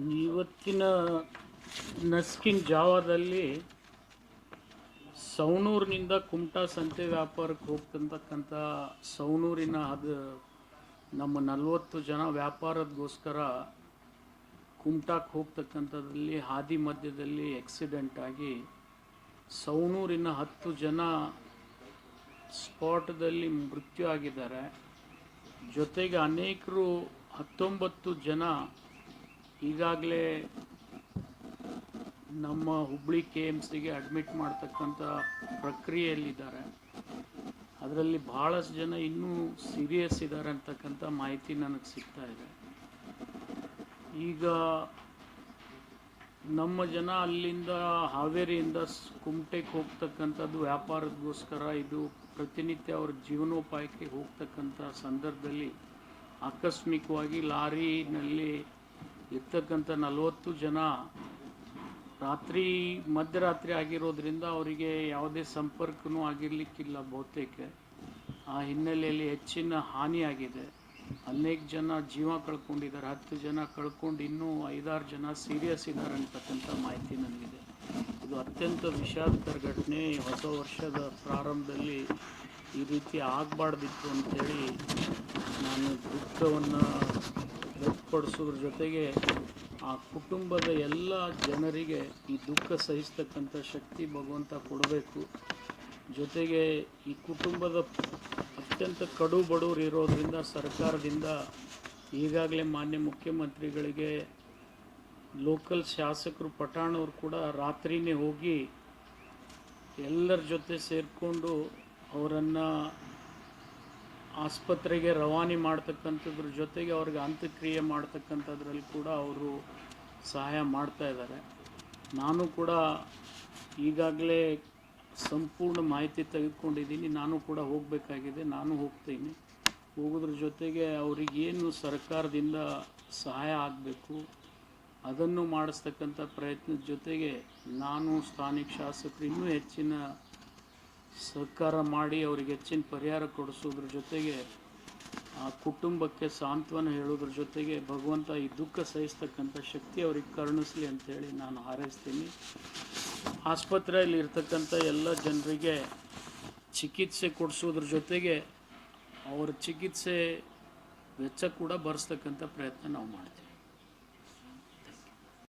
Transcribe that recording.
ಇವತ್ತಿನ ನಸ್ಕಿನ್ ಜಾವದಲ್ಲಿ ಸವಣೂರಿನಿಂದ ಕುಮಟಾ ಸಂತೆ ವ್ಯಾಪಾರಕ್ಕೆ ಹೋಗ್ತಕ್ಕಂಥ ಸವಣೂರಿನ ನಮ್ಮ 40 ಜನ ವ್ಯಾಪಾರದಗೋಸ್ಕರ ಕುಮಟಾಕ್ಕೆ ಹೋಗ್ತಕ್ಕಂಥದ್ರಲ್ಲಿ ಹಾದಿ ಮಧ್ಯದಲ್ಲಿ ಆಕ್ಸಿಡೆಂಟ್ ಆಗಿ ಸವಣೂರಿನ 10 ಜನ ಸ್ಪಾಟ್ದಲ್ಲಿ ಮೃತ್ಯು ಆಗಿದ್ದಾರೆ. ಜೊತೆಗೆ ಅನೇಕರು 19 ಜನ ಈಗಾಗಲೇ ನಮ್ಮ ಹುಬ್ಬಳ್ಳಿ KMCಗೆ ಅಡ್ಮಿಟ್ ಮಾಡ್ತಕ್ಕಂಥ ಪ್ರಕ್ರಿಯೆಯಲ್ಲಿದ್ದಾರೆ. ಅದರಲ್ಲಿ ಭಾಳಷ್ಟು ಜನ ಇನ್ನೂ ಸೀರಿಯಸ್ ಇದ್ದಾರೆ ಅಂತಕ್ಕಂಥ ಮಾಹಿತಿ ನನಗೆ ಸಿಗ್ತಾ ಇದೆ. ಈಗ ನಮ್ಮ ಜನ ಅಲ್ಲಿಂದ ಹಾವೇರಿಯಿಂದ ಕುಮಟೆಗೆ ಹೋಗ್ತಕ್ಕಂಥದ್ದು ವ್ಯಾಪಾರದಗೋಸ್ಕರ. ಇದು ಪ್ರತಿನಿತ್ಯ ಅವ್ರ ಜೀವನೋಪಾಯಕ್ಕೆ ಹೋಗ್ತಕ್ಕಂಥ ಸಂದರ್ಭದಲ್ಲಿ ಆಕಸ್ಮಿಕವಾಗಿ ಲಾರಿನಲ್ಲಿ ಇರ್ತಕ್ಕಂಥ 40 ಜನ ಮಧ್ಯರಾತ್ರಿ ಆಗಿರೋದ್ರಿಂದ ಅವರಿಗೆ ಯಾವುದೇ ಸಂಪರ್ಕನೂ ಆಗಿರಲಿಕ್ಕಿಲ್ಲ ಬಹುತೇಕ. ಆ ಹಿನ್ನೆಲೆಯಲ್ಲಿ ಹೆಚ್ಚಿನ ಹಾನಿಯಾಗಿದೆ. ಅನೇಕ ಜನ ಜೀವ ಕಳ್ಕೊಂಡಿದ್ದಾರೆ, 10 ಜನ ಕಳ್ಕೊಂಡು ಇನ್ನೂ 5-6 ಜನ ಸೀರಿಯಸ್ ಇದ್ದಾರೆ ಅಂತಕ್ಕಂಥ ಮಾಹಿತಿ ನನಗಿದೆ. ಇದು ಅತ್ಯಂತ ವಿಷಾದಕರ ಘಟನೆ. ಹೊಸ ವರ್ಷದ ಪ್ರಾರಂಭದಲ್ಲಿ ಈ ರೀತಿ ಆಗಬಾರ್ದಿತ್ತು ಅಂಥೇಳಿ ನಾನು ದುಃಖವನ್ನು ವ್ಯಕ್ತಪಡಿಸೋದ್ರ ಜೊತೆಗೆ ಆ ಕುಟುಂಬದ ಎಲ್ಲ ಜನರಿಗೆ ಈ ದುಃಖ ಸಹಿಸ್ತಕ್ಕಂಥ ಶಕ್ತಿ ಭಗವಂತ ಕೊಡಬೇಕು. ಜೊತೆಗೆ ಈ ಕುಟುಂಬದ ಅತ್ಯಂತ ಕಡು ಬಡವರು ಇರೋದರಿಂದ ಸರ್ಕಾರದಿಂದ ಈಗಾಗಲೇ ಮಾನ್ಯ ಮುಖ್ಯಮಂತ್ರಿಗಳಿಗೆ ಲೋಕಲ್ ಶಾಸಕರು ಪಠಾಣವರು ಕೂಡ ರಾತ್ರಿನೇ ಹೋಗಿ ಎಲ್ಲರ ಜೊತೆ ಸೇರಿಕೊಂಡು ಅವರನ್ನು ಆಸ್ಪತ್ರೆಗೆ ರವಾನೆ ಮಾಡ್ತಕ್ಕಂಥದ್ರ ಜೊತೆಗೆ ಅವ್ರಿಗೆ ಅಂತ್ಯಕ್ರಿಯೆ ಮಾಡ್ತಕ್ಕಂಥದ್ರಲ್ಲಿ ಕೂಡ ಅವರು ಸಹಾಯ ಮಾಡ್ತಾ ಇದ್ದಾರೆ. ನಾನು ಕೂಡ ಈಗಾಗಲೇ ಸಂಪೂರ್ಣ ಮಾಹಿತಿ ತೆಗೆದುಕೊಂಡಿದ್ದೀನಿ. ನಾನು ಕೂಡ ಹೋಗಬೇಕಾಗಿದೆ, ನಾನು ಹೋಗ್ತೀನಿ. ಹೋಗೋದ್ರ ಜೊತೆಗೆ ಅವರಿಗೇನು ಸರ್ಕಾರದಿಂದ ಸಹಾಯ ಆಗಬೇಕು ಅದನ್ನು ಮಾಡಿಸ್ತಕ್ಕಂಥ ಪ್ರಯತ್ನದ ಜೊತೆಗೆ ನಾನು ಸ್ಥಾನಿಕ ಶಾಸಕರು ಇನ್ನೂ ಹೆಚ್ಚಿನ ಸಹಕಾರ ಮಾಡಿ ಅವರಿಗೆ ಹೆಚ್ಚಿನ ಪರಿಹಾರ ಕೊಡಿಸೋದ್ರ ಜೊತೆಗೆ ಆ ಕುಟುಂಬಕ್ಕೆ ಸಾಂತ್ವನ ಹೇಳೋದ್ರ ಜೊತೆಗೆ ಭಗವಂತ ಈ ದುಃಖ ಸಹಿಸ್ತಕ್ಕಂಥ ಶಕ್ತಿ ಅವ್ರಿಗೆ ಕರುಣಿಸಲಿ ಅಂಥೇಳಿ ನಾನು ಹಾರೈಸ್ತೀನಿ. ಆಸ್ಪತ್ರೆಯಲ್ಲಿ ಇರ್ತಕ್ಕಂಥ ಎಲ್ಲ ಜನರಿಗೆ ಚಿಕಿತ್ಸೆ ಕೊಡಿಸೋದ್ರ ಜೊತೆಗೆ ಅವರ ಚಿಕಿತ್ಸೆ ವೆಚ್ಚ ಕೂಡ ಭರಿಸ್ತಕ್ಕಂಥ ಪ್ರಯತ್ನ ನಾವು ಮಾಡ್ತೀವಿ.